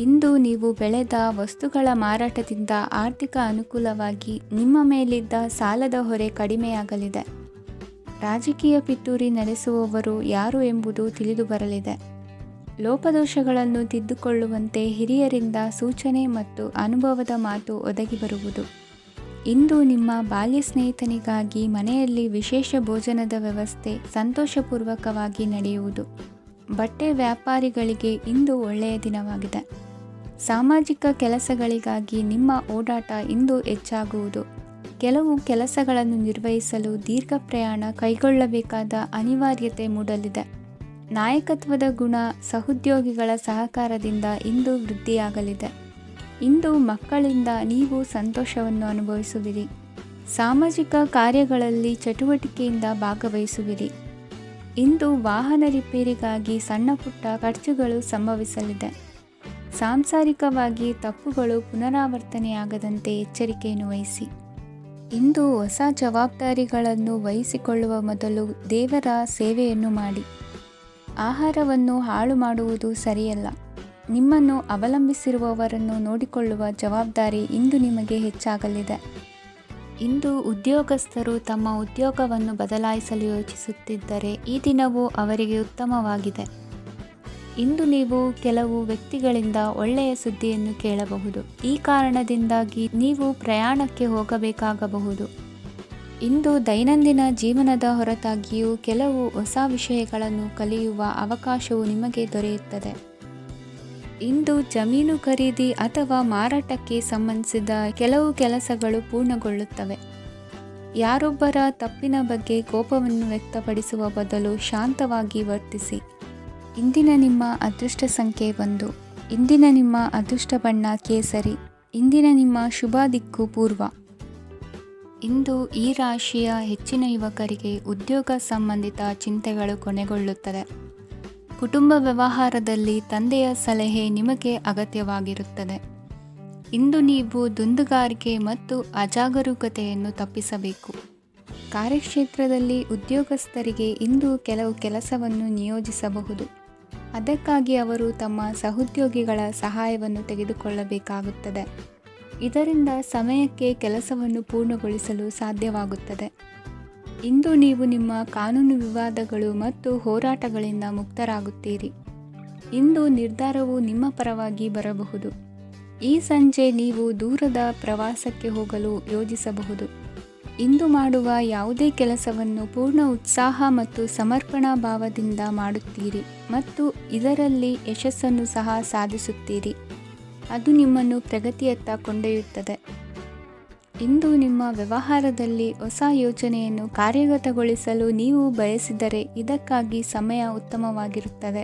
ಇಂದು ನೀವು ಬೆಳೆದ ವಸ್ತುಗಳ ಮಾರಾಟದಿಂದ ಆರ್ಥಿಕ ಅನುಕೂಲವಾಗಿ ನಿಮ್ಮ ಮೇಲಿದ್ದ ಸಾಲದ ಹೊರೆ ಕಡಿಮೆಯಾಗಲಿದೆ. ರಾಜಕೀಯ ಪಿತೂರಿ ನಡೆಸುವವರು ಯಾರು ಎಂಬುದು ತಿಳಿದು ಬರಲಿದೆ. ಲೋಪದೋಷಗಳನ್ನು ತಿದ್ದುಕೊಳ್ಳುವಂತೆ ಹಿರಿಯರಿಂದ ಸೂಚನೆ ಮತ್ತು ಅನುಭವದ ಮಾತು ಒದಗಿ ಬರುವುದು. ಇಂದು ನಿಮ್ಮ ಬಾಲ್ಯ ಸ್ನೇಹಿತನಿಗಾಗಿ ಮನೆಯಲ್ಲಿ ವಿಶೇಷ ಭೋಜನದ ವ್ಯವಸ್ಥೆ ಸಂತೋಷಪೂರ್ವಕವಾಗಿ ನಡೆಯುವುದು. ಬಟ್ಟೆ ವ್ಯಾಪಾರಿಗಳಿಗೆ ಇಂದು ಒಳ್ಳೆಯ ದಿನವಾಗಿದೆ. ಸಾಮಾಜಿಕ ಕೆಲಸಗಳಿಗಾಗಿ ನಿಮ್ಮ ಓಡಾಟ ಇಂದು ಹೆಚ್ಚಾಗುವುದು. ಕೆಲವು ಕೆಲಸಗಳನ್ನು ನಿರ್ವಹಿಸಲು ದೀರ್ಘ ಪ್ರಯಾಣ ಕೈಗೊಳ್ಳಬೇಕಾದ ಅನಿವಾರ್ಯತೆ ಮೂಡಲಿದೆ. ನಾಯಕತ್ವದ ಗುಣ ಸಹೋದ್ಯೋಗಿಗಳ ಸಹಕಾರದಿಂದ ಇಂದು ವೃದ್ಧಿಯಾಗಲಿದೆ. ಇಂದು ಮಕ್ಕಳಿಂದ ನೀವು ಸಂತೋಷವನ್ನು ಅನುಭವಿಸುವಿರಿ. ಸಾಮಾಜಿಕ ಕಾರ್ಯಗಳಲ್ಲಿ ಚಟುವಟಿಕೆಯಿಂದ ಭಾಗವಹಿಸುವಿರಿ. ಇಂದು ವಾಹನ ರಿಪೇರಿಗಾಗಿ ಸಣ್ಣ ಪುಟ್ಟ ಖರ್ಚುಗಳು ಸಂಭವಿಸಲಿದೆ. ಸಾಂಸಾರಿಕವಾಗಿ ತಪ್ಪುಗಳು ಪುನರಾವರ್ತನೆಯಾಗದಂತೆ ಎಚ್ಚರಿಕೆಯನ್ನು ವಹಿಸಿ. ಇಂದು ಹೊಸ ಜವಾಬ್ದಾರಿಗಳನ್ನು ವಹಿಸಿಕೊಳ್ಳುವ ಮೊದಲು ದೇವರ ಸೇವೆಯನ್ನು ಮಾಡಿ. ಆಹಾರವನ್ನು ಹಾಳು ಮಾಡುವುದು ಸರಿಯಲ್ಲ. ನಿಮ್ಮನ್ನು ಅವಲಂಬಿಸಿರುವವರನ್ನು ನೋಡಿಕೊಳ್ಳುವ ಜವಾಬ್ದಾರಿ ಇಂದು ನಿಮಗೆ ಹೆಚ್ಚಾಗಲಿದೆ. ಇಂದು ಉದ್ಯೋಗಸ್ಥರು ತಮ್ಮ ಉದ್ಯೋಗವನ್ನು ಬದಲಾಯಿಸಲು ಯೋಚಿಸುತ್ತಿದ್ದರೆ ಈ ದಿನವೂ ಅವರಿಗೆ ಉತ್ತಮವಾಗಿದೆ. ಇಂದು ನೀವು ಕೆಲವು ವ್ಯಕ್ತಿಗಳಿಂದ ಒಳ್ಳೆಯ ಸುದ್ದಿಯನ್ನು ಕೇಳಬಹುದು. ಈ ಕಾರಣದಿಂದಾಗಿ ನೀವು ಪ್ರಯಾಣಕ್ಕೆ ಹೋಗಬೇಕಾಗಬಹುದು. ಇಂದು ದೈನಂದಿನ ಜೀವನದ ಹೊರತಾಗಿಯೂ ಕೆಲವು ಹೊಸ ವಿಷಯಗಳನ್ನು ಕಲಿಯುವ ಅವಕಾಶವು ನಿಮಗೆ ದೊರೆಯುತ್ತದೆ. ಇಂದು ಜಮೀನು ಖರೀದಿ ಅಥವಾ ಮಾರಾಟಕ್ಕೆ ಸಂಬಂಧಿಸಿದ ಕೆಲವು ಕೆಲಸಗಳು ಪೂರ್ಣಗೊಳ್ಳುತ್ತವೆ. ಯಾರೊಬ್ಬರ ತಪ್ಪಿನ ಬಗ್ಗೆ ಕೋಪವನ್ನು ವ್ಯಕ್ತಪಡಿಸುವ ಬದಲು ಶಾಂತವಾಗಿ ವರ್ತಿಸಿ. ಇಂದಿನ ನಿಮ್ಮ ಅದೃಷ್ಟ ಸಂಖ್ಯೆ 1. ಇಂದಿನ ನಿಮ್ಮ ಅದೃಷ್ಟ ಬಣ್ಣ ಕೇಸರಿ. ಇಂದಿನ ನಿಮ್ಮ ಶುಭ ದಿಕ್ಕು ಪೂರ್ವ. ಇಂದು ಈ ರಾಶಿಯ ಹೆಚ್ಚಿನ ಯುವಕರಿಗೆ ಉದ್ಯೋಗ ಸಂಬಂಧಿತ ಚಿಂತೆಗಳು ಕೊನೆಗೊಳ್ಳುತ್ತದೆ. ಕುಟುಂಬ ವ್ಯವಹಾರದಲ್ಲಿ ತಂದೆಯ ಸಲಹೆ ನಿಮಗೆ ಅಗತ್ಯವಾಗಿರುತ್ತದೆ. ಇಂದು ನೀವು ದುಂದುಗಾರಿಕೆ ಮತ್ತು ಅಜಾಗರೂಕತೆಯನ್ನು ತಪ್ಪಿಸಬೇಕು. ಕಾರ್ಯಕ್ಷೇತ್ರದಲ್ಲಿ ಉದ್ಯೋಗಸ್ಥರಿಗೆ ಇಂದು ಕೆಲವು ಕೆಲಸವನ್ನು ನಿಯೋಜಿಸಬಹುದು. ಅದಕ್ಕಾಗಿ ಅವರು ತಮ್ಮ ಸಹೋದ್ಯೋಗಿಗಳ ಸಹಾಯವನ್ನು ತೆಗೆದುಕೊಳ್ಳಬೇಕಾಗುತ್ತದೆ. ಇದರಿಂದ ಸಮಯಕ್ಕೆ ಕೆಲಸವನ್ನು ಪೂರ್ಣಗೊಳಿಸಲು ಸಾಧ್ಯವಾಗುತ್ತದೆ. ಇಂದು ನೀವು ನಿಮ್ಮ ಕಾನೂನು ವಿವಾದಗಳು ಮತ್ತು ಹೋರಾಟಗಳಿಂದ ಮುಕ್ತರಾಗುತ್ತೀರಿ. ಇಂದು ನಿರ್ಧಾರವು ನಿಮ್ಮ ಪರವಾಗಿ ಬರಬಹುದು. ಈ ಸಂಜೆ ನೀವು ದೂರದ ಪ್ರವಾಸಕ್ಕೆ ಹೋಗಲು ಯೋಜಿಸಬಹುದು. ಇಂದು ಮಾಡುವ ಯಾವುದೇ ಕೆಲಸವನ್ನು ಪೂರ್ಣ ಉತ್ಸಾಹ ಮತ್ತು ಸಮರ್ಪಣಾ ಭಾವದಿಂದ ಮಾಡುತ್ತೀರಿ ಮತ್ತು ಇದರಲ್ಲಿ ಯಶಸ್ಸನ್ನು ಸಹ ಸಾಧಿಸುತ್ತೀರಿ. ಅದು ನಿಮ್ಮನ್ನು ಪ್ರಗತಿಯತ್ತ ಕೊಂಡೊಯ್ಯುತ್ತದೆ. ಇಂದು ನಿಮ್ಮ ವ್ಯವಹಾರದಲ್ಲಿ ಹೊಸ ಯೋಜನೆಯನ್ನು ಕಾರ್ಯಗತಗೊಳಿಸಲು ನೀವು ಬಯಸಿದರೆ ಇದಕ್ಕಾಗಿ ಸಮಯ ಉತ್ತಮವಾಗಿರುತ್ತದೆ.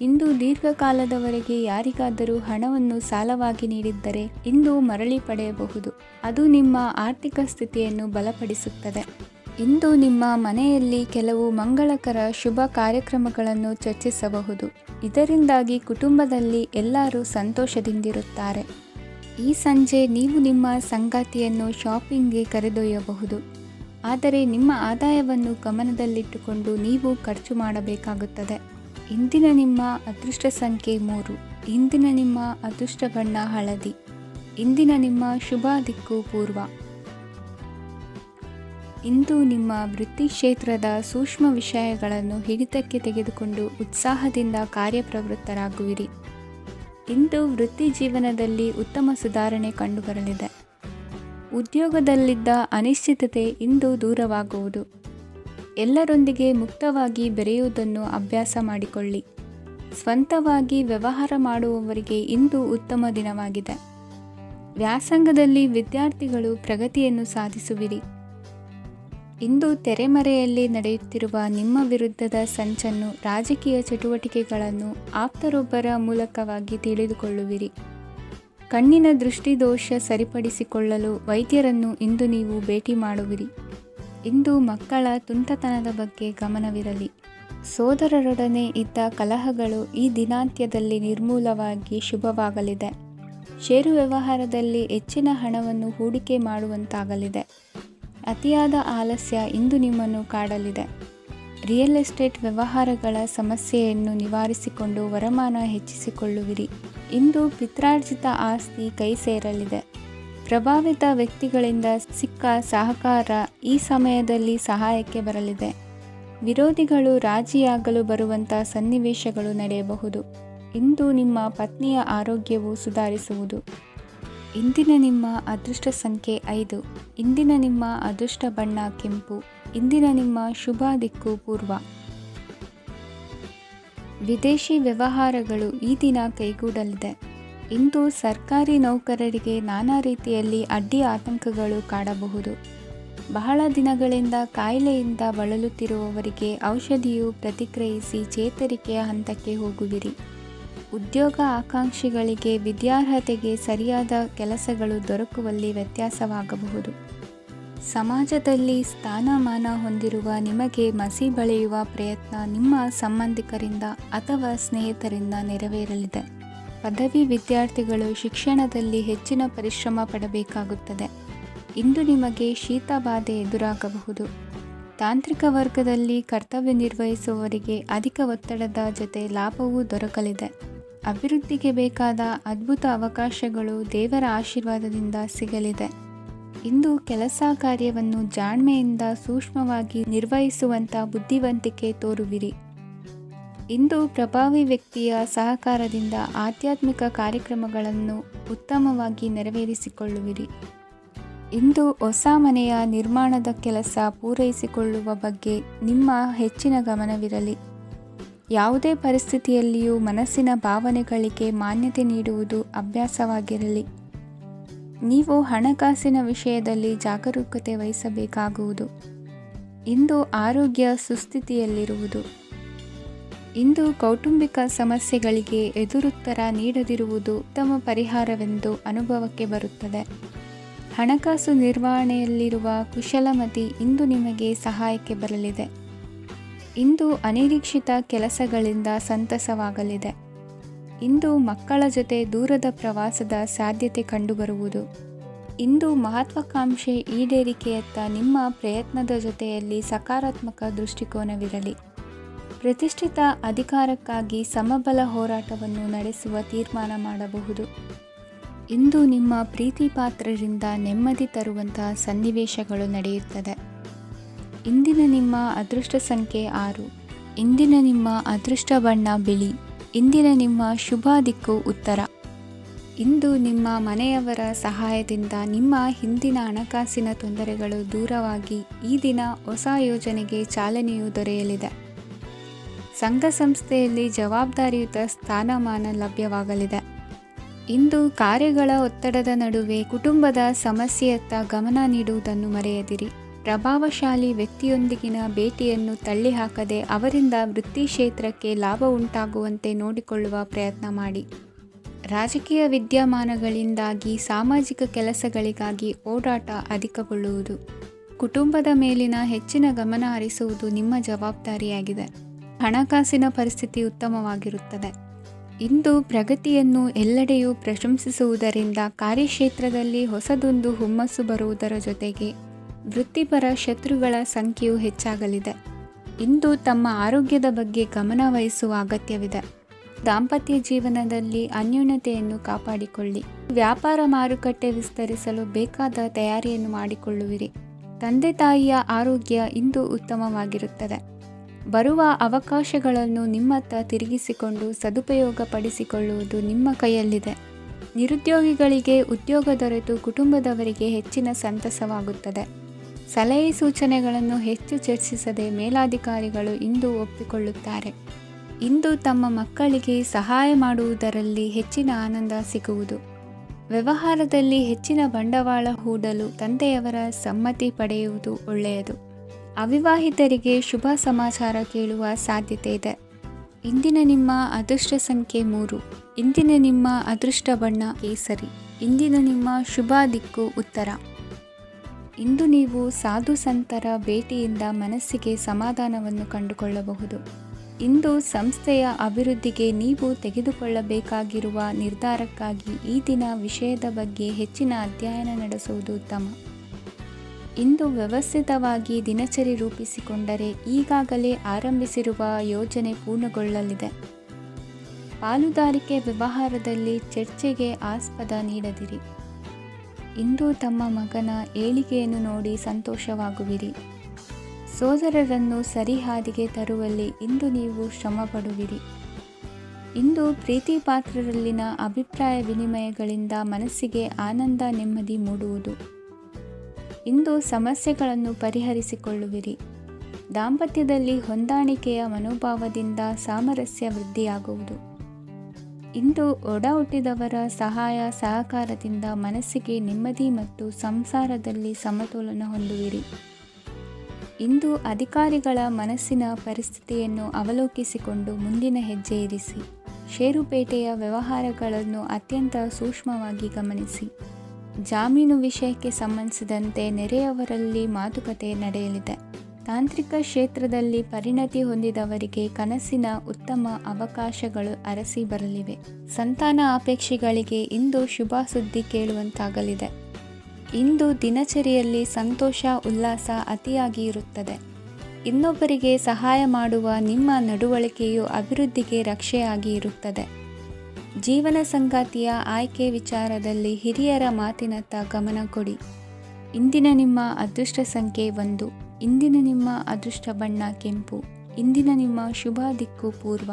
ಇಂದು ದೀರ್ಘಕಾಲದವರೆಗೆ ಯಾರಿಗಾದರೂ ಹಣವನ್ನು ಸಾಲವಾಗಿ ನೀಡಿದ್ದರೆ ಇಂದು ಮರಳಿ ಪಡೆಯಬಹುದು. ಅದು ನಿಮ್ಮ ಆರ್ಥಿಕ ಸ್ಥಿತಿಯನ್ನು ಬಲಪಡಿಸುತ್ತದೆ. ಇಂದು ನಿಮ್ಮ ಮನೆಯಲ್ಲಿ ಕೆಲವು ಮಂಗಳಕರ ಶುಭ ಕಾರ್ಯಕ್ರಮಗಳನ್ನು ಚರ್ಚಿಸಬಹುದು. ಇದರಿಂದಾಗಿ ಕುಟುಂಬದಲ್ಲಿ ಎಲ್ಲರೂ ಸಂತೋಷದಿಂದಿರುತ್ತಾರೆ. ಈ ಸಂಜೆ ನೀವು ನಿಮ್ಮ ಸಂಗಾತಿಯನ್ನು ಶಾಪಿಂಗ್ಗೆ ಕರೆದೊಯ್ಯಬಹುದು. ಆದರೆ ನಿಮ್ಮ ಆದಾಯವನ್ನು ಗಮನದಲ್ಲಿಟ್ಟುಕೊಂಡು ನೀವು ಖರ್ಚು ಮಾಡಬೇಕಾಗುತ್ತದೆ. ಇಂದಿನ ನಿಮ್ಮ ಅದೃಷ್ಟ ಸಂಖ್ಯೆ 3. ಇಂದಿನ ನಿಮ್ಮ ಅದೃಷ್ಟ ಬಣ್ಣ ಹಳದಿ. ಇಂದಿನ ನಿಮ್ಮ ಶುಭ ದಿಕ್ಕು ಪೂರ್ವ. ಇಂದು ನಿಮ್ಮ ವೃತ್ತಿ ಕ್ಷೇತ್ರದ ಸೂಕ್ಷ್ಮ ವಿಷಯಗಳನ್ನು ಹಿಡಿತಕ್ಕೆ ತೆಗೆದುಕೊಂಡು ಉತ್ಸಾಹದಿಂದ ಕಾರ್ಯಪ್ರವೃತ್ತರಾಗುವಿರಿ. ಇಂದು ವೃತ್ತಿ ಜೀವನದಲ್ಲಿ ಉತ್ತಮ ಸುಧಾರಣೆ ಕಂಡುಬರಲಿದೆ. ಉದ್ಯೋಗದಲ್ಲಿದ್ದ ಅನಿಶ್ಚಿತತೆ ಇಂದು ದೂರವಾಗುವುದು. ಎಲ್ಲರೊಂದಿಗೆ ಮುಕ್ತವಾಗಿ ಬೆರೆಯುವುದನ್ನು ಅಭ್ಯಾಸ ಮಾಡಿಕೊಳ್ಳಿ. ಸ್ವಂತವಾಗಿ ವ್ಯವಹಾರ ಮಾಡುವವರಿಗೆ ಇಂದು ಉತ್ತಮ ದಿನವಾಗಿದೆ. ವ್ಯಾಸಂಗದಲ್ಲಿ ವಿದ್ಯಾರ್ಥಿಗಳು ಪ್ರಗತಿಯನ್ನು ಸಾಧಿಸುವಿರಿ. ಇಂದು ತೆರೆಮರೆಯಲ್ಲಿ ನಡೆಯುತ್ತಿರುವ ನಿಮ್ಮ ವಿರುದ್ಧದ ಸಂಚನ್ನು ರಾಜಕೀಯ ಚಟುವಟಿಕೆಗಳನ್ನು ಆಪ್ತರೊಬ್ಬರ ಮೂಲಕವಾಗಿ ತಿಳಿದುಕೊಳ್ಳುವಿರಿ. ಕಣ್ಣಿನ ದೃಷ್ಟಿದೋಷ ಸರಿಪಡಿಸಿಕೊಳ್ಳಲು ವೈದ್ಯರನ್ನು ಇಂದು ನೀವು ಭೇಟಿ ಮಾಡುವಿರಿ. ಇಂದು ಮಕ್ಕಳ ತುಂಟತನದ ಬಗ್ಗೆ ಗಮನವಿರಲಿ. ಸೋದರರೊಡನೆ ಇದ್ದ ಕಲಹಗಳು ಈ ದಿನಾಂತ್ಯದಲ್ಲಿ ನಿರ್ಮೂಲವಾಗಿ ಶುಭವಾಗಲಿದೆ. ಷೇರು ವ್ಯವಹಾರದಲ್ಲಿ ಹೆಚ್ಚಿನ ಹಣವನ್ನು ಹೂಡಿಕೆ ಮಾಡುವಂತಾಗಲಿದೆ. ಅತಿಯಾದ ಆಲಸ್ಯ ಇಂದು ನಿಮ್ಮನ್ನು ಕಾಡಲಿದೆ. ರಿಯಲ್ ಎಸ್ಟೇಟ್ ವ್ಯವಹಾರಗಳ ಸಮಸ್ಯೆಯನ್ನು ನಿವಾರಿಸಿಕೊಂಡು ವರಮಾನ ಹೆಚ್ಚಿಸಿಕೊಳ್ಳುವಿರಿ. ಇಂದು ಪಿತ್ರಾರ್ಜಿತ ಆಸ್ತಿ ಕೈ ಸೇರಲಿದೆ. ಪ್ರಭಾವಿತ ವ್ಯಕ್ತಿಗಳಿಂದ ಸಿಕ್ಕ ಸಹಕಾರ ಈ ಸಮಯದಲ್ಲಿ ಸಹಾಯಕ್ಕೆ ಬರಲಿದೆ. ವಿರೋಧಿಗಳು ರಾಜಿಯಾಗಲು ಬರುವಂಥ ಸನ್ನಿವೇಶಗಳು ನಡೆಯಬಹುದು. ಇಂದು ನಿಮ್ಮ ಪತ್ನಿಯ ಆರೋಗ್ಯವು ಸುಧಾರಿಸುವುದು. ಇಂದಿನ ನಿಮ್ಮ ಅದೃಷ್ಟ ಸಂಖ್ಯೆ 5. ಇಂದಿನ ನಿಮ್ಮ ಅದೃಷ್ಟ ಬಣ್ಣ ಕೆಂಪು. ಇಂದಿನ ನಿಮ್ಮ ಶುಭ ದಿಕ್ಕು ಪೂರ್ವ. ವಿದೇಶಿ ವ್ಯವಹಾರಗಳು ಈ ದಿನ ಕೈಗೂಡಲಿದೆ. ಇಂದು ಸರ್ಕಾರಿ ನೌಕರರಿಗೆ ನಾನಾ ರೀತಿಯಲ್ಲಿ ಅಡ್ಡಿ ಆತಂಕಗಳು ಕಾಡಬಹುದು. ಬಹಳ ದಿನಗಳಿಂದ ಕಾಯಿಲೆಯಿಂದ ಬಳಲುತ್ತಿರುವವರಿಗೆ ಔಷಧಿಯು ಪ್ರತಿಕ್ರಿಯಿಸಿ ಚೇತರಿಕೆಯ ಹಂತಕ್ಕೆ ಹೋಗುವಿರಿ. ಉದ್ಯೋಗ ಆಕಾಂಕ್ಷಿಗಳಿಗೆ ವಿದ್ಯಾರ್ಹತೆಗೆ ಸರಿಯಾದ ಕೆಲಸಗಳು ದೊರಕುವಲ್ಲಿ ವ್ಯತ್ಯಾಸವಾಗಬಹುದು. ಸಮಾಜದಲ್ಲಿ ಸ್ಥಾನಮಾನ ಹೊಂದಿರುವ ನಿಮಗೆ ಮಸಿ ಬಳಿಯುವ ಪ್ರಯತ್ನ ನಿಮ್ಮ ಸಂಬಂಧಿಕರಿಂದ ಅಥವಾ ಸ್ನೇಹಿತರಿಂದ ನೆರವೇರಲಿದೆ. ಪದವಿ ವಿದ್ಯಾರ್ಥಿಗಳು ಶಿಕ್ಷಣದಲ್ಲಿ ಹೆಚ್ಚಿನ ಪರಿಶ್ರಮ ಪಡಬೇಕಾಗುತ್ತದೆ. ಇಂದು ನಿಮಗೆ ಶೀತ ಬಾಧೆ ಎದುರಾಗಬಹುದು. ತಾಂತ್ರಿಕ ವರ್ಗದಲ್ಲಿ ಕರ್ತವ್ಯ ನಿರ್ವಹಿಸುವವರಿಗೆ ಅಧಿಕ ಒತ್ತಡದ ಜೊತೆ ಲಾಭವೂ ದೊರಕಲಿದೆ. ಅಭಿವೃದ್ಧಿಗೆ ಬೇಕಾದ ಅದ್ಭುತ ಅವಕಾಶಗಳು ದೇವರ ಆಶೀರ್ವಾದದಿಂದ ಸಿಗಲಿದೆ. ಇಂದು ಕೆಲಸ ಕಾರ್ಯವನ್ನು ಜಾಣ್ಮೆಯಿಂದ ಸೂಕ್ಷ್ಮವಾಗಿ ನಿರ್ವಹಿಸುವಂಥ ಬುದ್ಧಿವಂತಿಕೆ ತೋರುವಿರಿ. ಇಂದು ಪ್ರಭಾವಿ ವ್ಯಕ್ತಿಯ ಸಹಕಾರದಿಂದ ಆಧ್ಯಾತ್ಮಿಕ ಕಾರ್ಯಕ್ರಮಗಳನ್ನು ಉತ್ತಮವಾಗಿ ನೆರವೇರಿಸಿಕೊಳ್ಳುವಿರಿ. ಇಂದು ಹೊಸ ಮನೆಯ ನಿರ್ಮಾಣದ ಕೆಲಸ ಪೂರೈಸಿಕೊಳ್ಳುವ ಬಗ್ಗೆ ನಿಮ್ಮ ಹೆಚ್ಚಿನ ಗಮನವಿರಲಿ. ಯಾವುದೇ ಪರಿಸ್ಥಿತಿಯಲ್ಲಿಯೂ ಮನಸ್ಸಿನ ಭಾವನೆಗಳಿಗೆ ಮಾನ್ಯತೆ ನೀಡುವುದು ಅಭ್ಯಾಸವಾಗಿರಲಿ. ನೀವು ಹಣಕಾಸಿನ ವಿಷಯದಲ್ಲಿ ಜಾಗರೂಕತೆ ವಹಿಸಬೇಕಾಗುವುದು. ಇಂದು ಆರೋಗ್ಯ ಸುಸ್ಥಿತಿಯಲ್ಲಿರುವುದು. ಇಂದು ಕೌಟುಂಬಿಕ ಸಮಸ್ಯೆಗಳಿಗೆ ಎದುರುತ್ತರ ನೀಡದಿರುವುದು ಉತ್ತಮ ಪರಿಹಾರವೆಂದು ಅನುಭವಕ್ಕೆ ಬರುತ್ತದೆ. ಹಣಕಾಸು ನಿರ್ವಹಣೆಯಲ್ಲಿರುವ ಕುಶಲಮತಿ ಇಂದು ನಿಮಗೆ ಸಹಾಯಕ್ಕೆ ಬರಲಿದೆ. ಇಂದು ಅನಿರೀಕ್ಷಿತ ಕೆಲಸಗಳಿಂದ ಸಂತಸವಾಗಲಿದೆ. ಇಂದು ಮಕ್ಕಳ ಜೊತೆ ದೂರದ ಪ್ರವಾಸದ ಸಾಧ್ಯತೆ ಕಂಡುಬರುವುದು. ಇಂದು ಮಹತ್ವಾಕಾಂಕ್ಷೆ ಈಡೇರಿಕೆಯತ್ತ ನಿಮ್ಮ ಪ್ರಯತ್ನದ ಜೊತೆಯಲ್ಲಿ ಸಕಾರಾತ್ಮಕ ದೃಷ್ಟಿಕೋನವಿರಲಿ. ಪ್ರತಿಷ್ಠಿತ ಅಧಿಕಾರಕ್ಕಾಗಿ ಸಮಬಲ ಹೋರಾಟವನ್ನು ನಡೆಸುವ ತೀರ್ಮಾನ ಮಾಡಬಹುದು. ಇಂದು ನಿಮ್ಮ ಪ್ರೀತಿ ಪಾತ್ರರಿಂದ ನೆಮ್ಮದಿ ತರುವಂತಹ ಸನ್ನಿವೇಶಗಳು ನಡೆಯುತ್ತದೆ. ಇಂದಿನ ನಿಮ್ಮ ಅದೃಷ್ಟ ಸಂಖ್ಯೆ 6. ಇಂದಿನ ನಿಮ್ಮ ಅದೃಷ್ಟ ಬಣ್ಣ ಬಿಳಿ. ಇಂದಿನ ನಿಮ್ಮ ಶುಭ ದಿಕ್ಕು ಉತ್ತರ. ಇಂದು ನಿಮ್ಮ ಮನೆಯವರ ಸಹಾಯದಿಂದ ನಿಮ್ಮ ಹಿಂದಿನ ಹಣಕಾಸಿನ ತೊಂದರೆಗಳು ದೂರವಾಗಿ ಈ ದಿನ ಹೊಸ ಯೋಜನೆಗೆ ಚಾಲನೆಯು ದೊರೆಯಲಿದೆ. ಸಂಘ ಸಂಸ್ಥೆಯಲ್ಲಿ ಜವಾಬ್ದಾರಿಯುತ ಸ್ಥಾನಮಾನ ಲಭ್ಯವಾಗಲಿದೆ. ಇಂದು ಕಾರ್ಯಗಳ ಒತ್ತಡದ ನಡುವೆ ಕುಟುಂಬದ ಸಮಸ್ಯೆಯತ್ತ ಗಮನ ನೀಡುವುದನ್ನು ಮರೆಯದಿರಿ. ಪ್ರಭಾವಶಾಲಿ ವ್ಯಕ್ತಿಯೊಂದಿಗಿನ ಭೇಟಿಯನ್ನು ತಳ್ಳಿಹಾಕದೆ ಅವರಿಂದ ವೃತ್ತಿ ಕ್ಷೇತ್ರಕ್ಕೆ ಲಾಭ ಉಂಟಾಗುವಂತೆ ನೋಡಿಕೊಳ್ಳುವ ಪ್ರಯತ್ನ ಮಾಡಿ. ರಾಜಕೀಯ ವಿದ್ಯಮಾನಗಳಿಂದಾಗಿ ಸಾಮಾಜಿಕ ಕೆಲಸಗಳಿಗಾಗಿ ಓಡಾಟ ಅಧಿಕಗೊಳ್ಳುವುದು. ಕುಟುಂಬದ ಮೇಲಿನ ಹೆಚ್ಚಿನ ಗಮನ ಹರಿಸುವುದು ನಿಮ್ಮ ಜವಾಬ್ದಾರಿಯಾಗಿದೆ. ಹಣಕಾಸಿನ ಪರಿಸ್ಥಿತಿ ಉತ್ತಮವಾಗಿರುತ್ತದೆ. ಇಂದು ಪ್ರಗತಿಯನ್ನು ಎಲ್ಲೆಡೆಯೂ ಪ್ರಶಂಸಿಸುವುದರಿಂದ ಕಾರ್ಯಕ್ಷೇತ್ರದಲ್ಲಿ ಹೊಸದೊಂದು ಹುಮ್ಮಸ್ಸು ಬರುವುದರ ಜೊತೆಗೆ ವೃತ್ತಿಪರ ಶತ್ರುಗಳ ಸಂಖ್ಯೆಯು ಹೆಚ್ಚಾಗಲಿದೆ. ಇಂದು ತಮ್ಮ ಆರೋಗ್ಯದ ಬಗ್ಗೆ ಗಮನ ವಹಿಸುವ ಅಗತ್ಯವಿದೆ. ದಾಂಪತ್ಯ ಜೀವನದಲ್ಲಿ ಅನ್ಯೋನ್ಯತೆಯನ್ನು ಕಾಪಾಡಿಕೊಳ್ಳಿ. ವ್ಯಾಪಾರ ಮಾರುಕಟ್ಟೆ ವಿಸ್ತರಿಸಲು ಬೇಕಾದ ತಯಾರಿಯನ್ನು ಮಾಡಿಕೊಳ್ಳುವಿರಿ. ತಂದೆ ತಾಯಿಯ ಆರೋಗ್ಯ ಇಂದು ಉತ್ತಮವಾಗಿರುತ್ತದೆ. ಬರುವ ಅವಕಾಶಗಳನ್ನು ನಿಮ್ಮತ್ತ ತಿರುಗಿಸಿಕೊಂಡು ಸದುಪಯೋಗಪಡಿಸಿಕೊಳ್ಳುವುದು ನಿಮ್ಮ ಕೈಯಲ್ಲಿದೆ. ನಿರುದ್ಯೋಗಿಗಳಿಗೆ ಉದ್ಯೋಗ ದೊರೆತು ಕುಟುಂಬದವರಿಗೆ ಹೆಚ್ಚಿನ ಸಂತಸವಾಗುತ್ತದೆ. ಸಲಹೆ ಸೂಚನೆಗಳನ್ನು ಹೆಚ್ಚು ಚರ್ಚಿಸದೆ ಮೇಲಾಧಿಕಾರಿಗಳು ಇಂದು ಒಪ್ಪಿಕೊಳ್ಳುತ್ತಾರೆ. ಇಂದು ತಮ್ಮ ಮಕ್ಕಳಿಗೆ ಸಹಾಯ ಮಾಡುವುದರಲ್ಲಿ ಹೆಚ್ಚಿನ ಆನಂದ ಸಿಗುವುದು. ವ್ಯವಹಾರದಲ್ಲಿ ಹೆಚ್ಚಿನ ಬಂಡವಾಳ ಹೂಡಲು ತಂದೆಯವರ ಸಮ್ಮತಿ ಪಡೆಯುವುದು ಒಳ್ಳೆಯದು. ಅವಿವಾಹಿತರಿಗೆ ಶುಭ ಸಮಾಚಾರ ಕೇಳುವ ಸಾಧ್ಯತೆ ಇದೆ. ಇಂದಿನ ನಿಮ್ಮ ಅದೃಷ್ಟ ಸಂಖ್ಯೆ 3. ಇಂದಿನ ನಿಮ್ಮ ಅದೃಷ್ಟ ಬಣ್ಣ ಕೇಸರಿ. ಇಂದಿನ ನಿಮ್ಮ ಶುಭ ದಿಕ್ಕು ಉತ್ತರ. ಇಂದು ನೀವು ಸಾಧು ಸಂತರ ಭೇಟಿಯಿಂದ ಮನಸ್ಸಿಗೆ ಸಮಾಧಾನವನ್ನು ಕಂಡುಕೊಳ್ಳಬಹುದು. ಇಂದು ಸಂಸ್ಥೆಯ ಅಭಿವೃದ್ಧಿಗೆ ನೀವು ತೆಗೆದುಕೊಳ್ಳಬೇಕಾಗಿರುವ ನಿರ್ಧಾರಕ್ಕಾಗಿ ಈ ದಿನ ವಿಷಯದ ಬಗ್ಗೆ ಹೆಚ್ಚಿನ ಅಧ್ಯಯನ ನಡೆಸುವುದು ಉತ್ತಮ. ಇಂದು ವ್ಯವಸ್ಥಿತವಾಗಿ ದಿನಚರಿ ರೂಪಿಸಿಕೊಂಡರೆ ಈಗಾಗಲೇ ಆರಂಭಿಸಿರುವ ಯೋಜನೆ ಪೂರ್ಣಗೊಳ್ಳಲಿದೆ. ಪಾಲುದಾರಿಕೆ ವ್ಯವಹಾರದಲ್ಲಿ ಚರ್ಚೆಗೆ ಆಸ್ಪದ ನೀಡದಿರಿ. ಇಂದು ತಮ್ಮ ಮಗನ ಏಳಿಗೆಯನ್ನು ನೋಡಿ ಸಂತೋಷವಾಗುವಿರಿ. ಸೋದರರನ್ನು ಸರಿಹಾದಿಗೆ ತರುವಲ್ಲಿ ಇಂದು ನೀವು ಶ್ರಮಪಡುವಿರಿ. ಇಂದು ಪ್ರೀತಿ ಪಾತ್ರರಲ್ಲಿನ ಅಭಿಪ್ರಾಯ ವಿನಿಮಯಗಳಿಂದ ಮನಸ್ಸಿಗೆ ಆನಂದ ನೆಮ್ಮದಿ ಮೂಡುವುದು. ಇಂದು ಸಮಸ್ಯೆಗಳನ್ನು ಪರಿಹರಿಸಿಕೊಳ್ಳುವಿರಿ. ದಾಂಪತ್ಯದಲ್ಲಿ ಹೊಂದಾಣಿಕೆಯ ಮನೋಭಾವದಿಂದ ಸಾಮರಸ್ಯ ವೃದ್ಧಿಯಾಗುವುದು. ಇಂದು ಒಡ ಹುಟ್ಟಿದವರ ಸಹಾಯ ಸಹಕಾರದಿಂದ ಮನಸ್ಸಿಗೆ ನೆಮ್ಮದಿ ಮತ್ತು ಸಂಸಾರದಲ್ಲಿ ಸಮತೋಲನ ಹೊಂದುವಿರಿ. ಇಂದು ಅಧಿಕಾರಿಗಳ ಮನಸ್ಸಿನ ಪರಿಸ್ಥಿತಿಯನ್ನು ಅವಲೋಕಿಸಿಕೊಂಡು ಮುಂದಿನ ಹೆಜ್ಜೆ ಇರಿಸಿ. ಷೇರುಪೇಟೆಯ ವ್ಯವಹಾರಗಳನ್ನು ಅತ್ಯಂತ ಸೂಕ್ಷ್ಮವಾಗಿ ಗಮನಿಸಿ. ಜಾಮೀನು ವಿಷಯಕ್ಕೆ ಸಂಬಂಧಿಸಿದಂತೆ ನೆರೆಯವರಲ್ಲಿ ಮಾತುಕತೆ ನಡೆಯಲಿದೆ. ತಾಂತ್ರಿಕ ಕ್ಷೇತ್ರದಲ್ಲಿ ಪರಿಣತಿ ಹೊಂದಿದವರಿಗೆ ಕನಸಿನ ಉತ್ತಮ ಅವಕಾಶಗಳು ಅರಸಿ ಬರಲಿವೆ. ಸಂತಾನ ಅಪೇಕ್ಷೆಗಳಿಗೆ ಇಂದು ಶುಭ ಸುದ್ದಿ ಕೇಳುವಂತಾಗಲಿದೆ. ಇಂದು ದಿನಚರಿಯಲ್ಲಿ ಸಂತೋಷ ಉಲ್ಲಾಸ ಅತಿಯಾಗಿ ಇರುತ್ತದೆ. ಇನ್ನೊಬ್ಬರಿಗೆ ಸಹಾಯ ಮಾಡುವ ನಿಮ್ಮ ನಡವಳಿಕೆಯು ಅಭಿವೃದ್ಧಿಗೆ ರಕ್ಷೆಯಾಗಿ ಇರುತ್ತದೆ. ಜೀವನ ಸಂಗಾತಿಯ ಆಯ್ಕೆ ವಿಚಾರದಲ್ಲಿ ಹಿರಿಯರ ಮಾತಿನತ್ತ ಗಮನ ಕೊಡಿ. ಇಂದಿನ ನಿಮ್ಮ ಅದೃಷ್ಟ ಸಂಖ್ಯೆ 1. ಇಂದಿನ ನಿಮ್ಮ ಅದೃಷ್ಟ ಬಣ್ಣ ಕೆಂಪು. ಇಂದಿನ ನಿಮ್ಮ ಶುಭ ದಿಕ್ಕು ಪೂರ್ವ.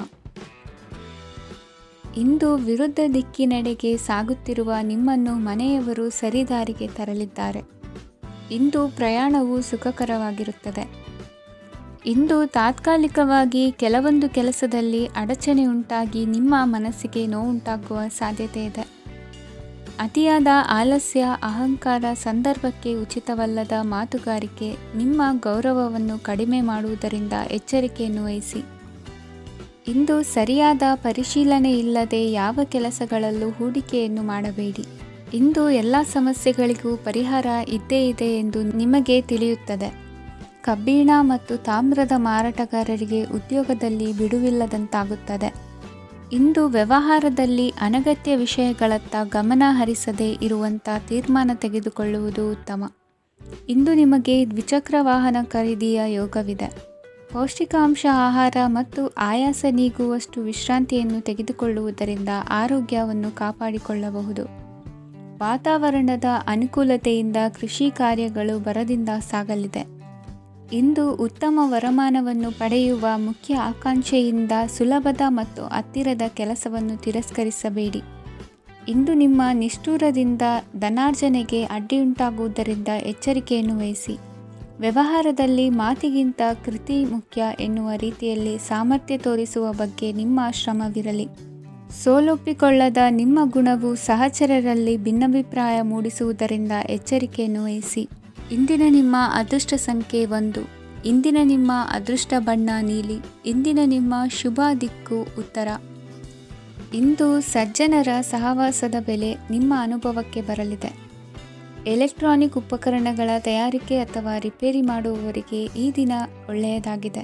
ಇಂದು ವಿರುದ್ಧ ದಿಕ್ಕಿನೆಡೆಗೆ ಸಾಗುತ್ತಿರುವ ನಿಮ್ಮನ್ನು ಮನೆಯವರು ಸರಿದಾರಿಗೆ ತರಲಿದ್ದಾರೆ. ಇಂದು ಪ್ರಯಾಣವು ಸುಖಕರವಾಗಿರುತ್ತದೆ. ಇಂದು ತಾತ್ಕಾಲಿಕವಾಗಿ ಕೆಲವೊಂದು ಕೆಲಸದಲ್ಲಿ ಅಡಚಣೆ ಉಂಟಾಗಿ ನಿಮ್ಮ ಮನಸ್ಸಿಗೆ ನೋವುಂಟಾಗುವ ಸಾಧ್ಯತೆ ಇದೆ. ಅತಿಯಾದ ಆಲಸ್ಯ, ಅಹಂಕಾರ, ಸಂದರ್ಭಕ್ಕೆ ಉಚಿತವಲ್ಲದ ಮಾತುಗಾರಿಕೆ ನಿಮ್ಮ ಗೌರವವನ್ನು ಕಡಿಮೆ ಮಾಡುವುದರಿಂದ ಎಚ್ಚರಿಕೆಯನ್ನು ವಹಿಸಿ. ಇಂದು ಸರಿಯಾದ ಪರಿಶೀಲನೆ ಇಲ್ಲದೆ ಯಾವ ಕೆಲಸಗಳಲ್ಲೂ ಹೂಡಿಕೆಯನ್ನು ಮಾಡಬೇಡಿ. ಇಂದು ಎಲ್ಲ ಸಮಸ್ಯೆಗಳಿಗೂ ಪರಿಹಾರ ಇದ್ದೇ ಇದೆ ಎಂದು ನಿಮಗೆ ತಿಳಿಯುತ್ತದೆ. ಕಬ್ಬಿಣ ಮತ್ತು ತಾಮ್ರದ ಮಾರಾಟಗಾರರಿಗೆ ಉದ್ಯೋಗದಲ್ಲಿ ಬಿಡುವಿಲ್ಲದಂತಾಗುತ್ತದೆ. ಇಂದು ವ್ಯವಹಾರದಲ್ಲಿ ಅನಗತ್ಯ ವಿಷಯಗಳತ್ತ ಗಮನ ಹರಿಸದೇ ಇರುವಂಥ ತೀರ್ಮಾನ ತೆಗೆದುಕೊಳ್ಳುವುದು ಉತ್ತಮ. ಇಂದು ನಿಮಗೆ ದ್ವಿಚಕ್ರ ವಾಹನ ಖರೀದಿಯ ಯೋಗವಿದೆ. ಪೌಷ್ಟಿಕಾಂಶ ಆಹಾರ ಮತ್ತು ಆಯಾಸ ನೀಗುವಷ್ಟು ವಿಶ್ರಾಂತಿಯನ್ನು ತೆಗೆದುಕೊಳ್ಳುವುದರಿಂದ ಆರೋಗ್ಯವನ್ನು ಕಾಪಾಡಿಕೊಳ್ಳಬಹುದು. ವಾತಾವರಣದ ಅನುಕೂಲತೆಯಿಂದ ಕೃಷಿ ಕಾರ್ಯಗಳು ಬರದಿಂದ ಸಾಗಲಿದೆ. ಇಂದು ಉತ್ತಮ ವರಮಾನವನ್ನು ಪಡೆಯುವ ಮುಖ್ಯ ಆಕಾಂಕ್ಷೆಯಿಂದ ಸುಲಭದ ಮತ್ತು ಹತ್ತಿರದ ಕೆಲಸವನ್ನು ತಿರಸ್ಕರಿಸಬೇಡಿ. ಇಂದು ನಿಮ್ಮ ನಿಷ್ಠುರದಿಂದ ಧನಾರ್ಜನೆಗೆ ಅಡ್ಡಿಯುಂಟಾಗುವುದರಿಂದ ಎಚ್ಚರಿಕೆಯನ್ನು ವಹಿಸಿ. ವ್ಯವಹಾರದಲ್ಲಿ ಮಾತಿಗಿಂತ ಕೃತಿ ಮುಖ್ಯ ಎನ್ನುವ ರೀತಿಯಲ್ಲಿ ಸಾಮರ್ಥ್ಯ ತೋರಿಸುವ ಬಗ್ಗೆ ನಿಮ್ಮ ಶ್ರಮವಿರಲಿ. ಸೋಲೊಪ್ಪಿಕೊಳ್ಳದ ನಿಮ್ಮ ಗುಣವು ಸಹಚರರಲ್ಲಿ ಭಿನ್ನಾಭಿಪ್ರಾಯ ಮೂಡಿಸುವುದರಿಂದ ಎಚ್ಚರಿಕೆಯನ್ನು ವಹಿಸಿ. ಇಂದಿನ ನಿಮ್ಮ ಅದೃಷ್ಟ ಸಂಖ್ಯೆ 1. ಇಂದಿನ ನಿಮ್ಮ ಅದೃಷ್ಟ ಬಣ್ಣ ನೀಲಿ. ಇಂದಿನ ನಿಮ್ಮ ಶುಭ ದಿಕ್ಕು ಉತ್ತರ. ಇಂದು ಸಜ್ಜನರ ಸಹವಾಸದ ಬೆಲೆ ನಿಮ್ಮ ಅನುಭವಕ್ಕೆ ಬರಲಿದೆ. ಎಲೆಕ್ಟ್ರಾನಿಕ್ ಉಪಕರಣಗಳ ತಯಾರಿಕೆ ಅಥವಾ ರಿಪೇರಿ ಮಾಡುವವರಿಗೆ ಈ ದಿನ ಒಳ್ಳೆಯದಾಗಿದೆ.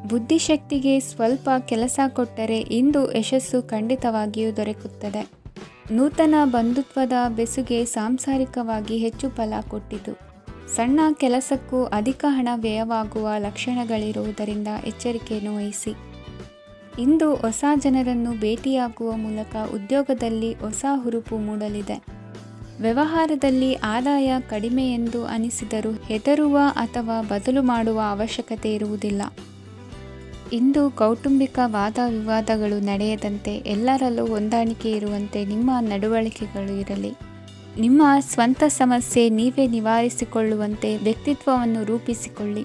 ಬುದ್ಧಿಶಕ್ತಿಗೆ ಸ್ವಲ್ಪ ಕೆಲಸ ಕೊಟ್ಟರೆ ಇಂದು ಯಶಸ್ಸು ಖಂಡಿತವಾಗಿಯೂ ದೊರಕುತ್ತದೆ. ನೂತನ ಬಂಧುತ್ವದ ಬೆಸುಗೆ ಸಾಂಸಾರಿಕವಾಗಿ ಹೆಚ್ಚು ಫಲ ಕೊಟ್ಟಿತು. ಸಣ್ಣ ಕೆಲಸಕ್ಕೂ ಅಧಿಕ ಹಣ ವ್ಯಯವಾಗುವ ಲಕ್ಷಣಗಳಿರುವುದರಿಂದ ಎಚ್ಚರಿಕೆಯನ್ನು ವಹಿಸಿ. ಇಂದು ಹೊಸ ಜನರನ್ನು ಭೇಟಿಯಾಗುವ ಮೂಲಕ ಉದ್ಯೋಗದಲ್ಲಿ ಹೊಸ ಹುರುಪು ಮೂಡಲಿದೆ. ವ್ಯವಹಾರದಲ್ಲಿ ಆದಾಯ ಕಡಿಮೆ ಎಂದು ಅನಿಸಿದರೂ ಹೆದರುವ ಅಥವಾ ಬದಲು ಮಾಡುವ ಅವಶ್ಯಕತೆ ಇರುವುದಿಲ್ಲ. ಇಂದು ಕೌಟುಂಬಿಕ ವಾದ ವಿವಾದಗಳು ನಡೆಯದಂತೆ ಎಲ್ಲರಲ್ಲೂ ಹೊಂದಾಣಿಕೆ ಇರುವಂತೆ ನಿಮ್ಮ ನಡವಳಿಕೆಗಳು ಇರಲಿ. ನಿಮ್ಮ ಸ್ವಂತ ಸಮಸ್ಯೆ ನೀವೇ ನಿವಾರಿಸಿಕೊಳ್ಳುವಂತೆ ವ್ಯಕ್ತಿತ್ವವನ್ನು ರೂಪಿಸಿಕೊಳ್ಳಿ.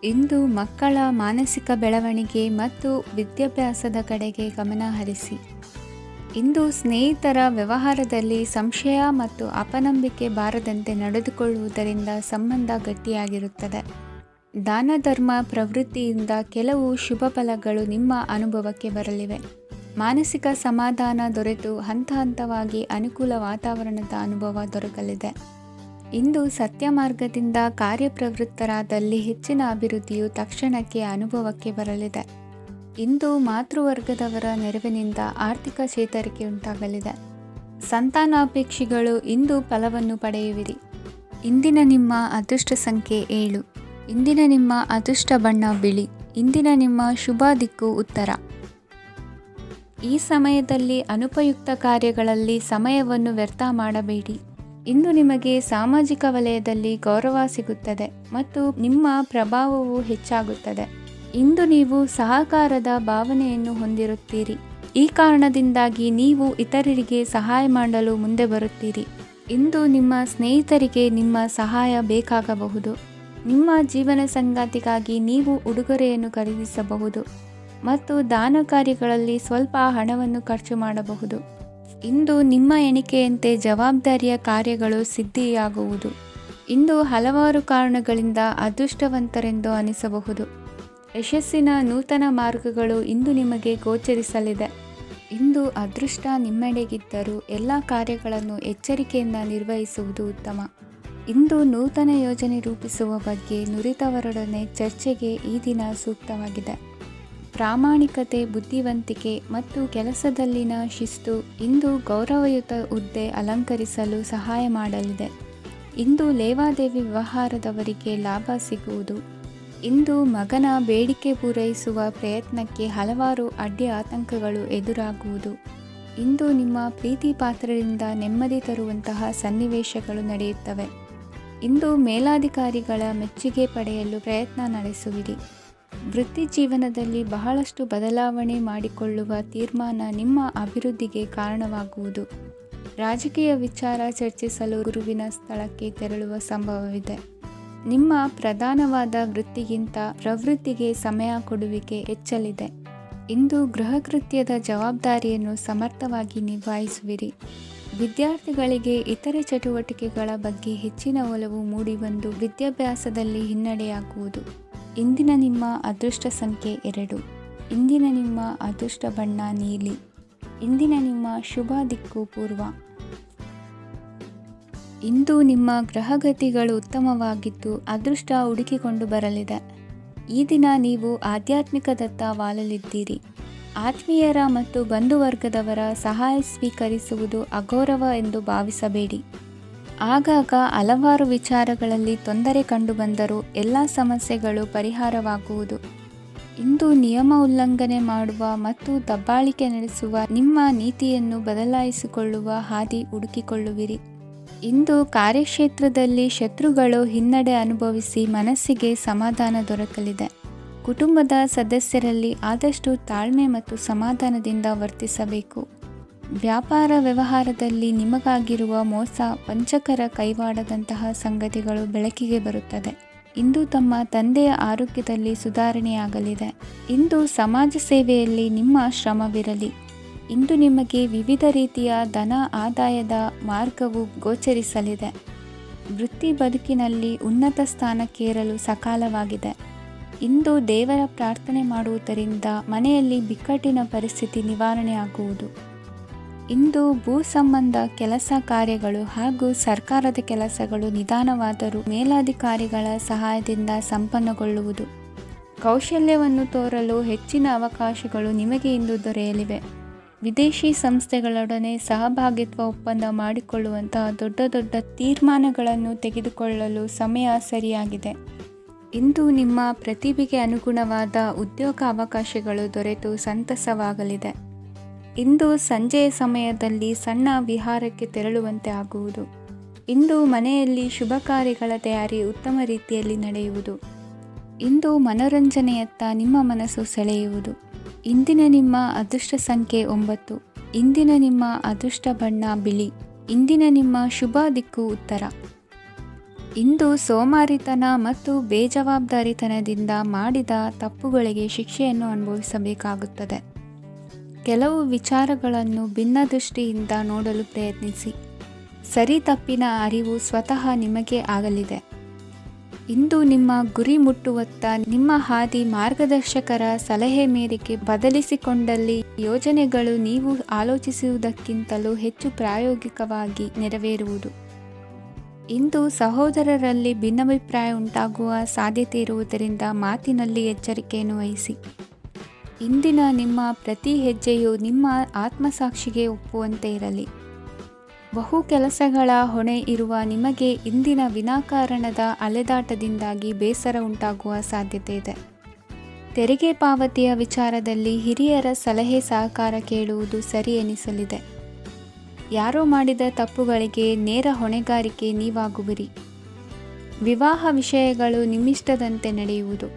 ಇಂದು ಮಕ್ಕಳ ಮಾನಸಿಕ ಬೆಳವಣಿಗೆ ಮತ್ತು ವಿದ್ಯಾಭ್ಯಾಸದ ಕಡೆಗೆ ಗಮನ ಹರಿಸಿ. ಇಂದು ಸ್ನೇಹಿತರ ವ್ಯವಹಾರದಲ್ಲಿ ಸಂಶಯ ಮತ್ತು ಅಪನಂಬಿಕೆ ಬಾರದಂತೆ ನಡೆದುಕೊಳ್ಳುವುದರಿಂದ ಸಂಬಂಧ ಗಟ್ಟಿಯಾಗಿರುತ್ತದೆ. ದಾನ ಧರ್ಮ ಪ್ರವೃತ್ತಿಯಿಂದ ಕೆಲವು ಶುಭ ಫಲಗಳು ನಿಮ್ಮ ಅನುಭವಕ್ಕೆ ಬರಲಿವೆ. ಮಾನಸಿಕ ಸಮಾಧಾನ ದೊರೆತು ಹಂತ ಹಂತವಾಗಿ ಅನುಕೂಲ ವಾತಾವರಣದ ಅನುಭವ ದೊರಕಲಿದೆ. ಇಂದು ಸತ್ಯ ಮಾರ್ಗದಿಂದ ಕಾರ್ಯಪ್ರವೃತ್ತರಾದಲ್ಲಿ ಹೆಚ್ಚಿನ ಅಭಿವೃದ್ಧಿಯು ತಕ್ಷಣಕ್ಕೆ ಅನುಭವಕ್ಕೆ ಬರಲಿದೆ. ಇಂದು ಮಾತೃವರ್ಗದವರ ನೆರವಿನಿಂದ ಆರ್ಥಿಕ ಚೇತರಿಕೆ ಉಂಟಾಗಲಿದೆ. ಸಂತಾನಾಪೇಕ್ಷಿಗಳು ಇಂದು ಫಲವನ್ನು ಪಡೆಯುವಿರಿ. ಇಂದಿನ ನಿಮ್ಮ ಅದೃಷ್ಟ ಸಂಖ್ಯೆ 7. ಇಂದಿನ ನಿಮ್ಮ ಅದೃಷ್ಟ ಬಣ್ಣ ಬಿಳಿ. ಇಂದಿನ ನಿಮ್ಮ ಶುಭ ದಿಕ್ಕು ಉತ್ತರ. ಈ ಸಮಯದಲ್ಲಿ ಅನುಪಯುಕ್ತ ಕಾರ್ಯಗಳಲ್ಲಿ ಸಮಯವನ್ನು ವ್ಯರ್ಥ ಮಾಡಬೇಡಿ. ಇಂದು ನಿಮಗೆ ಸಾಮಾಜಿಕ ವಲಯದಲ್ಲಿ ಗೌರವ ಸಿಗುತ್ತದೆ ಮತ್ತು ನಿಮ್ಮ ಪ್ರಭಾವವು ಹೆಚ್ಚಾಗುತ್ತದೆ. ಇಂದು ನೀವು ಸಹಕಾರದ ಭಾವನೆಯನ್ನು ಹೊಂದಿರುತ್ತೀರಿ. ಈ ಕಾರಣದಿಂದಾಗಿ ನೀವು ಇತರರಿಗೆ ಸಹಾಯ ಮಾಡಲು ಮುಂದೆ ಬರುತ್ತೀರಿ. ಇಂದು ನಿಮ್ಮ ಸ್ನೇಹಿತರಿಗೆ ನಿಮ್ಮ ಸಹಾಯ ಬೇಕಾಗಬಹುದು. ನಿಮ್ಮ ಜೀವನ ಸಂಗಾತಿಗಾಗಿ ನೀವು ಉಡುಗೊರೆಯನ್ನು ಖರೀದಿಸಬಹುದು ಮತ್ತು ದಾನ ಕಾರ್ಯಗಳಲ್ಲಿ ಸ್ವಲ್ಪ ಹಣವನ್ನು ಖರ್ಚು ಮಾಡಬಹುದು. ಇಂದು ನಿಮ್ಮ ಎಣಿಕೆಯಂತೆ ಜವಾಬ್ದಾರಿಯ ಕಾರ್ಯಗಳು ಸಿದ್ಧಿಯಾಗುವುದು. ಇಂದು ಹಲವಾರು ಕಾರಣಗಳಿಂದ ಅದೃಷ್ಟವಂತರೆಂದು ಅನಿಸಬಹುದು. ಯಶಸ್ಸಿನ ನೂತನ ಮಾರ್ಗಗಳು ಇಂದು ನಿಮಗೆ ಗೋಚರಿಸಲಿದೆ. ಇಂದು ಅದೃಷ್ಟ ನಿಮ್ಮೆಡೆಗಿದ್ದರೂ ಎಲ್ಲ ಕಾರ್ಯಗಳನ್ನು ಎಚ್ಚರಿಕೆಯಿಂದ ನಿರ್ವಹಿಸುವುದು ಉತ್ತಮ. ಇಂದು ನೂತನ ಯೋಜನೆ ರೂಪಿಸುವ ಬಗ್ಗೆ ನುರಿತವರೊಡನೆ ಚರ್ಚೆಗೆ ಈ ದಿನ ಸೂಕ್ತವಾಗಿದೆ. ಪ್ರಾಮಾಣಿಕತೆ, ಬುದ್ಧಿವಂತಿಕೆ ಮತ್ತು ಕೆಲಸದಲ್ಲಿನ ಶಿಸ್ತು ಇಂದು ಗೌರವಯುತ ಹುದ್ದೆ ಅಲಂಕರಿಸಲು ಸಹಾಯ ಮಾಡಲಿದೆ. ಇಂದು ಲೇವಾದೇವಿ ವ್ಯವಹಾರದವರಿಗೆ ಲಾಭ ಸಿಗುವುದು. ಇಂದು ಮಗನ ಬೇಡಿಕೆ ಪೂರೈಸುವ ಪ್ರಯತ್ನಕ್ಕೆ ಹಲವಾರು ಅಡ್ಡಿ ಆತಂಕಗಳು ಎದುರಾಗುವುದು. ಇಂದು ನಿಮ್ಮ ಪ್ರೀತಿ ಪಾತ್ರರಿಂದ ನೆಮ್ಮದಿ ತರುವಂತಹ ಸನ್ನಿವೇಶಗಳು ನಡೆಯುತ್ತವೆ. ಇಂದು ಮೇಲಾಧಿಕಾರಿಗಳ ಮೆಚ್ಚುಗೆ ಪಡೆಯಲು ಪ್ರಯತ್ನ ನಡೆಸುವಿರಿ. ವೃತ್ತಿ ಜೀವನದಲ್ಲಿ ಬಹಳಷ್ಟು ಬದಲಾವಣೆ ಮಾಡಿಕೊಳ್ಳುವ ತೀರ್ಮಾನ ನಿಮ್ಮ ಅಭಿವೃದ್ಧಿಗೆ ಕಾರಣವಾಗುವುದು. ರಾಜಕೀಯ ವಿಚಾರ ಚರ್ಚಿಸಲು ಗುರುವಿನ ಸ್ಥಳಕ್ಕೆ ತೆರಳುವ ಸಂಭವವಿದೆ. ನಿಮ್ಮ ಪ್ರಧಾನವಾದ ವೃತ್ತಿಗಿಂತ ಪ್ರವೃತ್ತಿಗೆ ಸಮಯ ಕೊಡುವಿಕೆ ಹೆಚ್ಚಲಿದೆ. ಇಂದು ಗೃಹ ಕೃತ್ಯದ ಜವಾಬ್ದಾರಿಯನ್ನು ಸಮರ್ಥವಾಗಿ ನಿಭಾಯಿಸುವಿರಿ. ವಿದ್ಯಾರ್ಥಿಗಳಿಗೆ ಇತರೆ ಚಟುವಟಿಕೆಗಳ ಬಗ್ಗೆ ಹೆಚ್ಚಿನ ಒಲವು ಮೂಡಿಬಂದು ವಿದ್ಯಾಭ್ಯಾಸದಲ್ಲಿ ಹಿನ್ನಡೆಯಾಗುವುದು. ಇಂದಿನ ನಿಮ್ಮ ಅದೃಷ್ಟ ಸಂಖ್ಯೆ 2. ಇಂದಿನ ನಿಮ್ಮ ಅದೃಷ್ಟ ಬಣ್ಣ ನೀಲಿ. ಇಂದಿನ ನಿಮ್ಮ ಶುಭ ದಿಕ್ಕು ಪೂರ್ವ. ಇಂದು ನಿಮ್ಮ ಗ್ರಹಗತಿಗಳು ಉತ್ತಮವಾಗಿದ್ದು ಅದೃಷ್ಟ ಹುಡುಕಿಕೊಂಡು ಬರಲಿದೆ. ಈ ದಿನ ನೀವು ಆಧ್ಯಾತ್ಮಿಕದತ್ತ ವಾಲಲಿದ್ದೀರಿ. ಆತ್ಮೀಯರ ಮತ್ತು ಬಂಧುವರ್ಗದವರ ಸಹಾಯ ಸ್ವೀಕರಿಸುವುದು ಅಗೌರವ ಎಂದು ಭಾವಿಸಬೇಡಿ. ಆಗಾಗ ಹಲವಾರು ವಿಚಾರಗಳಲ್ಲಿ ತೊಂದರೆ ಕಂಡುಬಂದರೂ ಎಲ್ಲ ಸಮಸ್ಯೆಗಳು ಪರಿಹಾರವಾಗುವುದು. ಇಂದು ನಿಯಮ ಉಲ್ಲಂಘನೆ ಮಾಡುವ ಮತ್ತು ದಬ್ಬಾಳಿಕೆ ನಡೆಸುವ ನಿಮ್ಮ ನೀತಿಯನ್ನು ಬದಲಾಯಿಸಿಕೊಳ್ಳುವ ಹಾದಿ ಹುಡುಕಿಕೊಳ್ಳುವಿರಿ. ಇಂದು ಕಾರ್ಯಕ್ಷೇತ್ರದಲ್ಲಿ ಶತ್ರುಗಳು ಹಿನ್ನಡೆ ಅನುಭವಿಸಿ ಮನಸ್ಸಿಗೆ ಸಮಾಧಾನ ದೊರಕಲಿದೆ. ಕುಟುಂಬದ ಸದಸ್ಯರಲ್ಲಿ ಆದಷ್ಟು ತಾಳ್ಮೆ ಮತ್ತು ಸಮಾಧಾನದಿಂದ ವರ್ತಿಸಬೇಕು. ವ್ಯಾಪಾರ ವ್ಯವಹಾರದಲ್ಲಿ ನಿಮಗಾಗಿರುವ ಮೋಸ, ವಂಚಕರ ಕೈವಾಡದಂತಹ ಸಂಗತಿಗಳು ಬೆಳಕಿಗೆ ಬರುತ್ತದೆ. ಇಂದು ತಮ್ಮ ತಂದೆಯ ಆರೋಗ್ಯದಲ್ಲಿ ಸುಧಾರಣೆಯಾಗಲಿದೆ. ಇಂದು ಸಮಾಜ ಸೇವೆಯಲ್ಲಿ ನಿಮ್ಮ ಶ್ರಮವಿರಲಿ. ಇಂದು ನಿಮಗೆ ವಿವಿಧ ರೀತಿಯ ಧನ ಆದಾಯದ ಮಾರ್ಗವು ಗೋಚರಿಸಲಿದೆ. ವೃತ್ತಿ ಬದುಕಿನಲ್ಲಿ ಉನ್ನತ ಸ್ಥಾನಕ್ಕೇರಲು ಸಕಾಲವಾಗಿದೆ. ಇಂದು ದೇವರ ಪ್ರಾರ್ಥನೆ ಮಾಡುವುದರಿಂದ ಮನೆಯಲ್ಲಿ ಬಿಕ್ಕಟ್ಟಿನ ಪರಿಸ್ಥಿತಿ ನಿವಾರಣೆಯಾಗುವುದು. ಇಂದು ಭೂ ಸಂಬಂಧ ಕೆಲಸ ಕಾರ್ಯಗಳು ಹಾಗೂ ಸರ್ಕಾರದ ಕೆಲಸಗಳು ನಿಧಾನವಾದರೂ ಮೇಲಾಧಿಕಾರಿಗಳ ಸಹಾಯದಿಂದ ಸಂಪನ್ನಗೊಳ್ಳುವುದು. ಕೌಶಲ್ಯವನ್ನು ತೋರಲು ಹೆಚ್ಚಿನ ಅವಕಾಶಗಳು ನಿಮಗೆ ಇಂದು ದೊರೆಯಲಿವೆ. ವಿದೇಶಿ ಸಂಸ್ಥೆಗಳೊಡನೆ ಸಹಭಾಗಿತ್ವ ಒಪ್ಪಂದ ಮಾಡಿಕೊಳ್ಳುವಂತಹ ದೊಡ್ಡ ದೊಡ್ಡ ತೀರ್ಮಾನಗಳನ್ನು ತೆಗೆದುಕೊಳ್ಳಲು ಸಮಯ ಸರಿಯಾಗಿದೆ. ಇಂದು ನಿಮ್ಮ ಪ್ರತಿಭೆಗೆ ಅನುಗುಣವಾದ ಉದ್ಯೋಗ ಅವಕಾಶಗಳು ದೊರೆತು ಸಂತಸವಾಗಲಿದೆ. ಇಂದು ಸಂಜೆಯ ಸಮಯದಲ್ಲಿ ಸಣ್ಣ ವಿಹಾರಕ್ಕೆ ತೆರಳುವಂತೆ ಆಗುವುದು. ಇಂದು ಮನೆಯಲ್ಲಿ ಶುಭ ಕಾರ್ಯಗಳ ತಯಾರಿ ಉತ್ತಮ ರೀತಿಯಲ್ಲಿ ನಡೆಯುವುದು. ಇಂದು ಮನೋರಂಜನೆಯತ್ತ ನಿಮ್ಮ ಮನಸ್ಸು ಸೆಳೆಯುವುದು. ಇಂದಿನ ನಿಮ್ಮ ಅದೃಷ್ಟ ಸಂಖ್ಯೆ 9. ಇಂದಿನ ನಿಮ್ಮ ಅದೃಷ್ಟ ಬಣ್ಣ ಬಿಳಿ. ಇಂದಿನ ನಿಮ್ಮ ಶುಭ ದಿಕ್ಕು ಉತ್ತರ. ಇಂದು ಸೋಮಾರಿತನ ಮತ್ತು ಬೇಜವಾಬ್ದಾರಿತನದಿಂದ ಮಾಡಿದ ತಪ್ಪುಗಳಿಗೆ ಶಿಕ್ಷೆಯನ್ನು ಅನುಭವಿಸಬೇಕಾಗುತ್ತದೆ. ಕೆಲವು ವಿಚಾರಗಳನ್ನು ಭಿನ್ನ ದೃಷ್ಟಿಯಿಂದ ನೋಡಲು ಪ್ರಯತ್ನಿಸಿ. ಸರಿ ತಪ್ಪಿನ ಅರಿವು ಸ್ವತಃ ನಿಮಗೆ ಆಗಲಿದೆ. ಇಂದು ನಿಮ್ಮ ಗುರಿ ಮುಟ್ಟುವತ್ತ ನಿಮ್ಮ ಹಾದಿ ಮಾರ್ಗದರ್ಶಕರ ಸಲಹೆ ಮೇರೆಗೆ ಬದಲಿಸಿಕೊಂಡಲ್ಲಿ ಯೋಜನೆಗಳು ನೀವು ಆಲೋಚಿಸುವುದಕ್ಕಿಂತಲೂ ಹೆಚ್ಚು ಪ್ರಾಯೋಗಿಕವಾಗಿ ನೆರವೇರುವುದು. ಇಂದು ಸಹೋದರರಲ್ಲಿ ಭಿನ್ನಾಭಿಪ್ರಾಯ ಉಂಟಾಗುವ ಸಾಧ್ಯತೆ ಇರುವುದರಿಂದ ಮಾತಿನಲ್ಲಿ ಎಚ್ಚರಿಕೆಯನ್ನು ವಹಿಸಿ. ಇಂದಿನ ನಿಮ್ಮ ಪ್ರತಿ ಹೆಜ್ಜೆಯು ನಿಮ್ಮ ಆತ್ಮಸಾಕ್ಷಿಗೆ ಒಪ್ಪುವಂತೆ ಇರಲಿ. ಬಹು ಕೆಲಸಗಳ ಹೊಣೆ ಇರುವ ನಿಮಗೆ ಇಂದಿನ ವಿನಾಕಾರಣದ ಅಲೆದಾಟದಿಂದಾಗಿ ಬೇಸರ ಉಂಟಾಗುವ ಸಾಧ್ಯತೆ ಇದೆ. ತೆರಿಗೆ ಪಾವತಿಯ ವಿಚಾರದಲ್ಲಿ ಹಿರಿಯರ ಸಲಹೆ ಸಹಕಾರ ಕೇಳುವುದು ಸರಿ ಎನಿಸಲಿದೆ. ಯಾರೋ ಮಾಡಿದ ತಪ್ಪುಗಳಿಗೆ ನೇರ ಹೊಣೆಗಾರಿಕೆ ನೀವಾಗುವಿರಿ. ವಿವಾಹ ವಿಷಯಗಳು ನಿಮ್ಮಿಷ್ಟದಂತೆ ನಡೆಯುವುದು.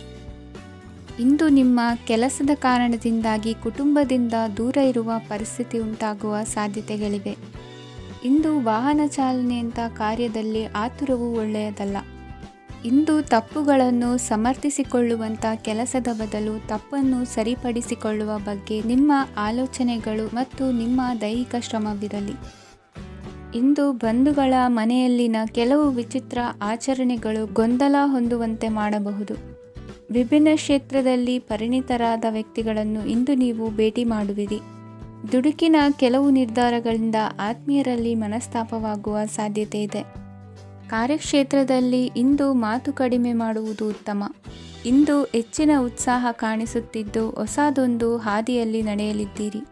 ಇಂದು ನಿಮ್ಮ ಕೆಲಸದ ಕಾರಣದಿಂದಾಗಿ ಕುಟುಂಬದಿಂದ ದೂರ ಇರುವ ಪರಿಸ್ಥಿತಿ ಉಂಟಾಗುವ ಸಾಧ್ಯತೆಗಳಿವೆ. ಇಂದು ವಾಹನ ಚಾಲನೆಯಂಥ ಕಾರ್ಯದಲ್ಲಿ ಆತುರವು ಒಳ್ಳೆಯದಲ್ಲ. ಇಂದು ತಪ್ಪುಗಳನ್ನು ಸಮರ್ಥಿಸಿಕೊಳ್ಳುವಂಥ ಕೆಲಸದ ಬದಲು ತಪ್ಪನ್ನು ಸರಿಪಡಿಸಿಕೊಳ್ಳುವ ಬಗ್ಗೆ ನಿಮ್ಮ ಆಲೋಚನೆಗಳು ಮತ್ತು ನಿಮ್ಮ ದೈಹಿಕ ಶ್ರಮವಿರಲಿ. ಇಂದು ಬಂಧುಗಳ ಮನೆಯಲ್ಲಿನ ಕೆಲವು ವಿಚಿತ್ರ ಆಚರಣೆಗಳು ಗೊಂದಲ ಹೊಂದುವಂತೆ ಮಾಡಬಹುದು. ವಿಭಿನ್ನ ಕ್ಷೇತ್ರದಲ್ಲಿ ಪರಿಣಿತರಾದ ವ್ಯಕ್ತಿಗಳನ್ನು ಇಂದು ನೀವು ಭೇಟಿ ಮಾಡುವಿರಿ. ದುಡುಕಿನ ಕೆಲವು ನಿರ್ಧಾರಗಳಿಂದ ಆತ್ಮೀಯರಲ್ಲಿ ಮನಸ್ತಾಪವಾಗುವ ಸಾಧ್ಯತೆ ಇದೆ. ಕಾರ್ಯಕ್ಷೇತ್ರದಲ್ಲಿ ಇಂದು ಮಾತು ಕಡಿಮೆ ಮಾಡುವುದು ಉತ್ತಮ. ಇಂದು ಹೆಚ್ಚಿನ ಉತ್ಸಾಹ ಕಾಣಿಸುತ್ತಿದ್ದು ಹೊಸದೊಂದು ಹಾದಿಯಲ್ಲಿ ನಡೆಯಲಿದ್ದೀರಿ.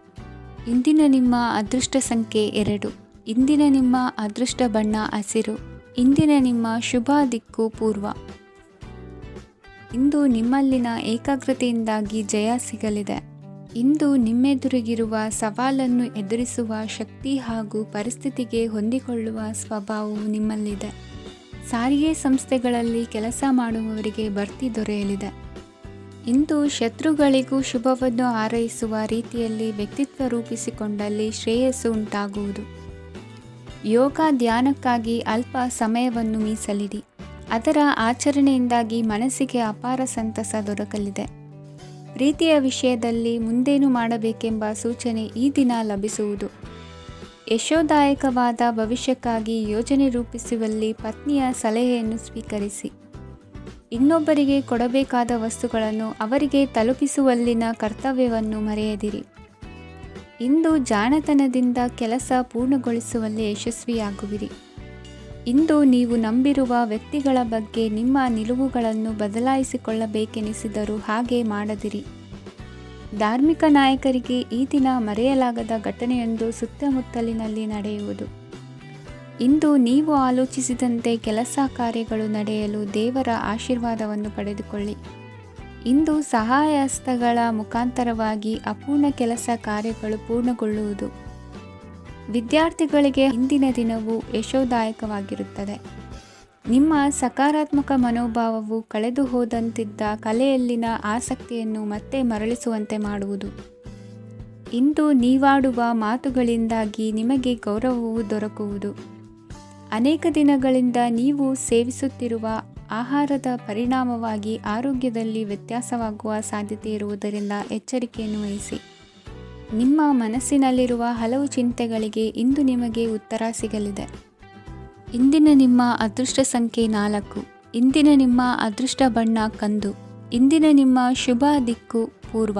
ಇಂದಿನ ನಿಮ್ಮ ಅದೃಷ್ಟ ಸಂಖ್ಯೆ 2. ಇಂದಿನ ನಿಮ್ಮ ಅದೃಷ್ಟ ಬಣ್ಣ ಹಸಿರು. ಇಂದಿನ ನಿಮ್ಮ ಶುಭ ದಿಕ್ಕು ಪೂರ್ವ. ಇಂದು ನಿಮ್ಮಲ್ಲಿನ ಏಕಾಗ್ರತೆಯಿಂದಾಗಿ ಜಯ ಸಿಗಲಿದೆ. ಇಂದು ನಿಮ್ಮೆದುರಿಗಿರುವ ಸವಾಲನ್ನು ಎದುರಿಸುವ ಶಕ್ತಿ ಹಾಗೂ ಪರಿಸ್ಥಿತಿಗೆ ಹೊಂದಿಕೊಳ್ಳುವ ಸ್ವಭಾವವು ನಿಮ್ಮಲ್ಲಿದೆ. ಸಾರಿಗೆ ಸಂಸ್ಥೆಗಳಲ್ಲಿ ಕೆಲಸ ಮಾಡುವವರಿಗೆ ಬಡ್ತಿ ದೊರೆಯಲಿದೆ. ಇಂದು ಶತ್ರುಗಳಿಗೂ ಶುಭವನ್ನು ಹಾರೈಸುವ ರೀತಿಯಲ್ಲಿ ವ್ಯಕ್ತಿತ್ವ ರೂಪಿಸಿಕೊಂಡಲ್ಲಿ ಶ್ರೇಯಸ್ಸು ಉಂಟಾಗುವುದು. ಯೋಗ ಧ್ಯಾನಕ್ಕಾಗಿ ಅಲ್ಪ ಸಮಯವನ್ನು ಮೀಸಲಿಡಿ. ಅದರ ಆಚರಣೆಯಿಂದಾಗಿ ಮನಸ್ಸಿಗೆ ಅಪಾರ ಸಂತಸ ದೊರಕಲಿದೆ. ಪ್ರೀತಿಯ ವಿಷಯದಲ್ಲಿ ಮುಂದೇನು ಮಾಡಬೇಕೆಂಬ ಸೂಚನೆ ಈ ದಿನ ಲಭಿಸುವುದು. ಯಶೋದಾಯಕವಾದ ಭವಿಷ್ಯಕ್ಕಾಗಿ ಯೋಜನೆ ರೂಪಿಸುವಲ್ಲಿ ಪತ್ನಿಯ ಸಲಹೆಯನ್ನು ಸ್ವೀಕರಿಸಿ. ಇನ್ನೊಬ್ಬರಿಗೆ ಕೊಡಬೇಕಾದ ವಸ್ತುಗಳನ್ನು ಅವರಿಗೆ ತಲುಪಿಸುವಲ್ಲಿನ ಕರ್ತವ್ಯವನ್ನು ಮರೆಯದಿರಿ. ಇಂದು ಜಾಣತನದಿಂದ ಕೆಲಸ ಪೂರ್ಣಗೊಳಿಸುವಲ್ಲಿ ಯಶಸ್ವಿಯಾಗುವಿರಿ. ಇಂದು ನೀವು ನಂಬಿರುವ ವ್ಯಕ್ತಿಗಳ ಬಗ್ಗೆ ನಿಮ್ಮ ನಿಲುವುಗಳನ್ನು ಬದಲಾಯಿಸಿಕೊಳ್ಳಬೇಕೆನಿಸಿದರೂ ಹಾಗೆ ಮಾಡದಿರಿ. ಧಾರ್ಮಿಕ ನಾಯಕರಿಗೆ ಈ ದಿನ ಮರೆಯಲಾಗದ ಘಟನೆಯೊಂದು ಸುತ್ತಮುತ್ತಲಿನಲ್ಲಿ ನಡೆಯುವುದು. ಇಂದು ನೀವು ಆಲೋಚಿಸಿದಂತೆ ಕೆಲಸ ಕಾರ್ಯಗಳು ನಡೆಯಲು ದೇವರ ಆಶೀರ್ವಾದವನ್ನು ಪಡೆದುಕೊಳ್ಳಿ. ಇಂದು ಸಹಾಯ ಹಸ್ತಗಳ ಮುಖಾಂತರವಾಗಿ ಅಪೂರ್ಣ ಕೆಲಸ ಕಾರ್ಯಗಳು ಪೂರ್ಣಗೊಳ್ಳುವುದು. ವಿದ್ಯಾರ್ಥಿಗಳಿಗೆ ಇಂದಿನ ದಿನವು ಯಶೋದಾಯಕವಾಗಿರುತ್ತದೆ. ನಿಮ್ಮ ಸಕಾರಾತ್ಮಕ ಮನೋಭಾವವು ಕಳೆದು ಹೋದಂತಿದ್ದ ಕಲೆಯಲ್ಲಿನ ಆಸಕ್ತಿಯನ್ನು ಮತ್ತೆ ಮರಳಿಸುವಂತೆ ಮಾಡುವುದು. ಇಂದು ನೀವಾಡುವ ಮಾತುಗಳಿಂದಾಗಿ ನಿಮಗೆ ಗೌರವವು ದೊರಕುವುದು. ಅನೇಕ ದಿನಗಳಿಂದ ನೀವು ಸೇವಿಸುತ್ತಿರುವ ಆಹಾರದ ಪರಿಣಾಮವಾಗಿ ಆರೋಗ್ಯದಲ್ಲಿ ವ್ಯತ್ಯಾಸವಾಗುವ ಸಾಧ್ಯತೆ ಇರುವುದರಿಂದ ಎಚ್ಚರಿಕೆಯನ್ನು ವಹಿಸಿ. ನಿಮ್ಮ ಮನಸ್ಸಿನಲ್ಲಿರುವ ಹಲವು ಚಿಂತೆಗಳಿಗೆ ಇಂದು ನಿಮಗೆ ಉತ್ತರ ಸಿಗಲಿದೆ. ಇಂದಿನ ನಿಮ್ಮ ಅದೃಷ್ಟ ಸಂಖ್ಯೆ 4. ಇಂದಿನ ನಿಮ್ಮ ಅದೃಷ್ಟ ಬಣ್ಣ ಕಂದು. ಇಂದಿನ ನಿಮ್ಮ ಶುಭ ದಿಕ್ಕು ಪೂರ್ವ.